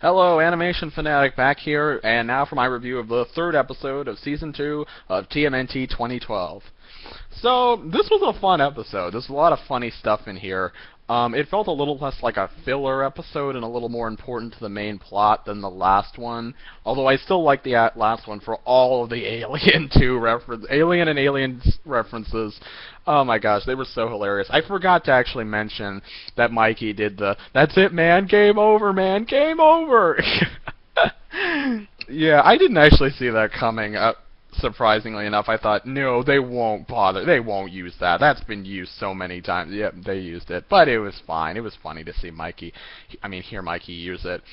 Hello, Animation Fanatic back here, and now for my review of the third episode of Season 2 of TMNT 2012. So, this was a fun episode. There's a lot of funny stuff in here. It felt a little less like a filler episode and a little more important to the main plot than the last one. Although I still like the last one for all of the Alien and Aliens references. Oh my gosh, they were so hilarious. I forgot to actually mention that Mikey did the "That's it, man, game over, man, game over." Yeah, I didn't actually see that coming. Surprisingly enough, I thought, no, they won't bother. They won't use that. That's been used so many times. Yep, they used it. But it was fine. It was funny to see hear Mikey use it.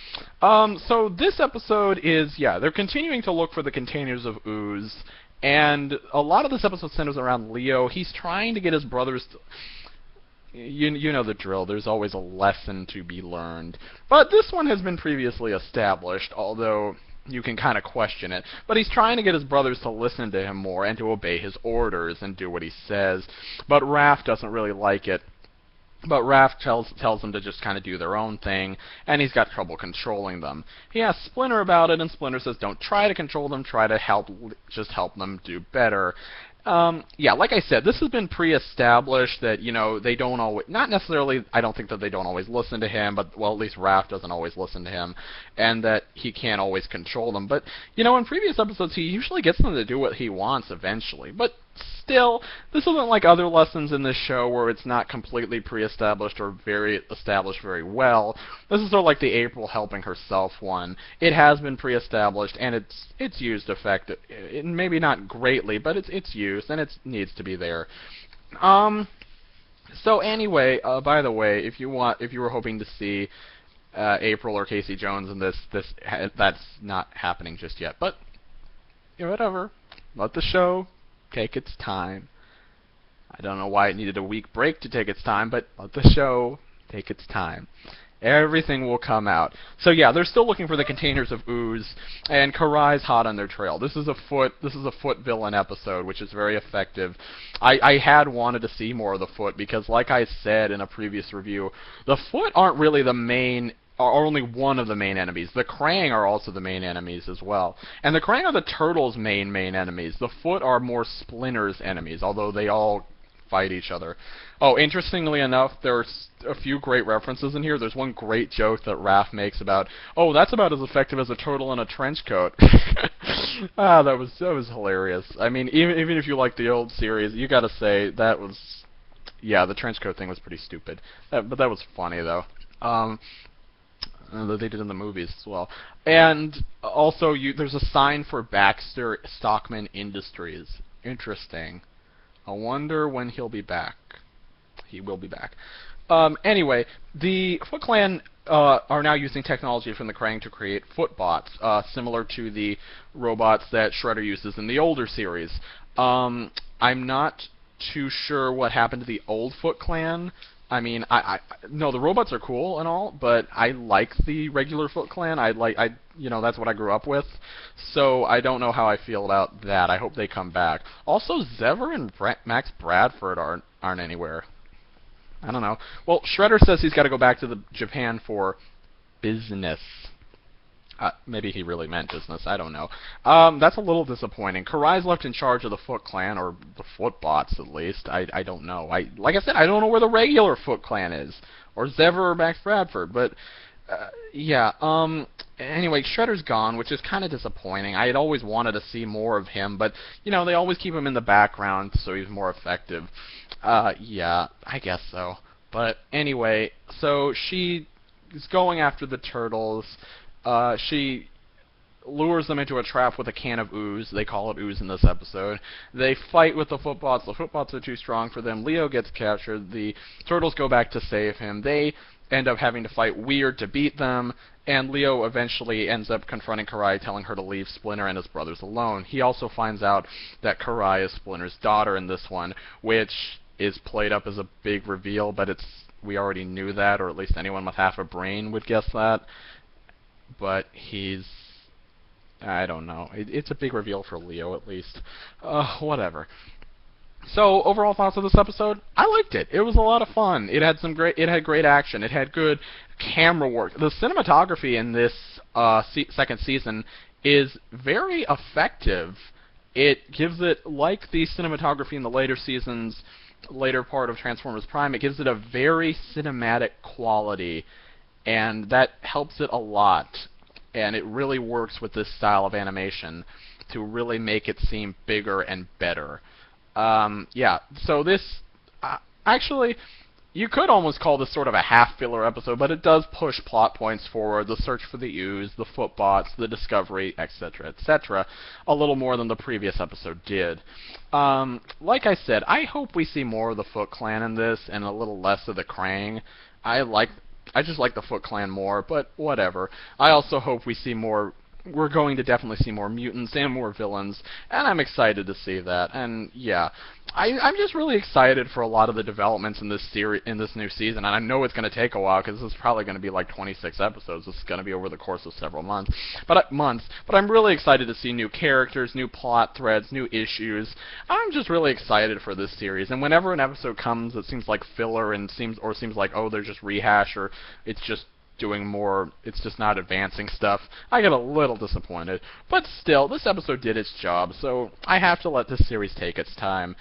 So this episode is, they're continuing to look for the containers of ooze. And a lot of this episode centers around Leo. He's trying to get his brothers to... You know the drill. There's always a lesson to be learned. But this one has been previously established, although you can kind of question it. But he's trying to get his brothers to listen to him more and to obey his orders and do what he says. But Raph doesn't really like it. But Raph tells them to just kind of do their own thing, and he's got trouble controlling them. He asks Splinter about it, and Splinter says, don't try to control them, try to just help them do better. Like I said, this has been pre-established that, they don't always, not necessarily, I don't think that they don't always listen to him, but, well, at least Raph doesn't always listen to him, and that he can't always control them. But, in previous episodes, he usually gets them to do what he wants eventually. But still, this isn't like other lessons in this show where it's not completely pre-established or very established very well. This is sort of like the April helping herself one. It has been pre-established, and it's used maybe not greatly, but it's used, and it needs to be there. So anyway, by the way, if you were hoping to see April or Casey Jones in this, that's not happening just yet. But whatever. Let the show take its time. I don't know why it needed a week break to take its time, but let the show take its time. Everything will come out. So yeah, they're still looking for the containers of ooze, and Karai's hot on their trail. This is a foot villain episode, which is very effective. I had wanted to see more of the foot because, like I said in a previous review, the foot aren't really the main, are only one of the main enemies. The Krang are also the main enemies as well. And the Krang are the Turtles' main enemies. The Foot are more Splinter's enemies, although they all fight each other. Oh, interestingly enough, there's a few great references in here. There's one great joke that Raph makes about, oh, that's about as effective as a turtle in a trench coat. That was hilarious. I mean, even if you like the old series, you gotta say, that was, the trench coat thing was pretty stupid. But that was funny, though. That they did in the movies as well. And also, there's a sign for Baxter Stockman Industries. Interesting. I wonder when he'll be back. He will be back. Anyway, the Foot Clan are now using technology from the Krang to create footbots, similar to the robots that Shredder uses in the older series. I'm not too sure what happened to the old Foot Clan. I mean, no, the robots are cool and all, but I like the regular Foot Clan. That's what I grew up with. So I don't know how I feel about that. I hope they come back. Also, Zever and Max Bradford aren't anywhere. I don't know. Well, Shredder says he's got to go back to Japan for business. Maybe he really meant business. I don't know. That's a little disappointing. Karai's left in charge of the Foot Clan, or the Footbots at least. I don't know. Like I said, I don't know where the regular Foot Clan is, or Zever or Max Bradford. But anyway, Shredder's gone, which is kind of disappointing. I had always wanted to see more of him, but they always keep him in the background so he's more effective. I guess so. But anyway, so she is going after the turtles. She lures them into a trap with a can of ooze. They call it ooze in this episode. They fight with the Footbots. The Footbots are too strong for them. Leo gets captured. The turtles go back to save him. They end up having to fight Weird to beat them, and Leo eventually ends up confronting Karai, telling her to leave Splinter and his brothers alone. He also finds out that Karai is Splinter's daughter in this one, which is played up as a big reveal, but we already knew that, or at least anyone with half a brain would guess that. But I don't know. It's a big reveal for Leo, at least. Whatever. So overall thoughts of this episode? I liked it. It was a lot of fun. It had great action. It had good camera work. The cinematography in this second season is very effective. It gives it, like the cinematography in the later seasons, later part of Transformers Prime, it gives it a very cinematic quality, and that helps it a lot. And it really works with this style of animation to really make it seem bigger and better. Yeah, so this, actually, you could almost call this sort of a half-filler episode, but it does push plot points forward, the search for the Ooze, the Footbots, the Discovery, etc., a little more than the previous episode did. Like I said, I hope we see more of the Foot Clan in this, and a little less of the Krang. I just like the Foot Clan more, but whatever. I also hope we see more. We're going to definitely see more mutants and more villains, and I'm excited to see that. And yeah, I'm just really excited for a lot of the developments in this new season. And I know it's going to take a while because this is probably going to be like 26 episodes. This is going to be over the course of several months. But I'm really excited to see new characters, new plot threads, new issues. I'm just really excited for this series. And whenever an episode comes that seems like filler and seems like, oh, they're just rehash, or it's just doing more, it's just not advancing stuff, I get a little disappointed. But still, this episode did its job, so I have to let this series take its time.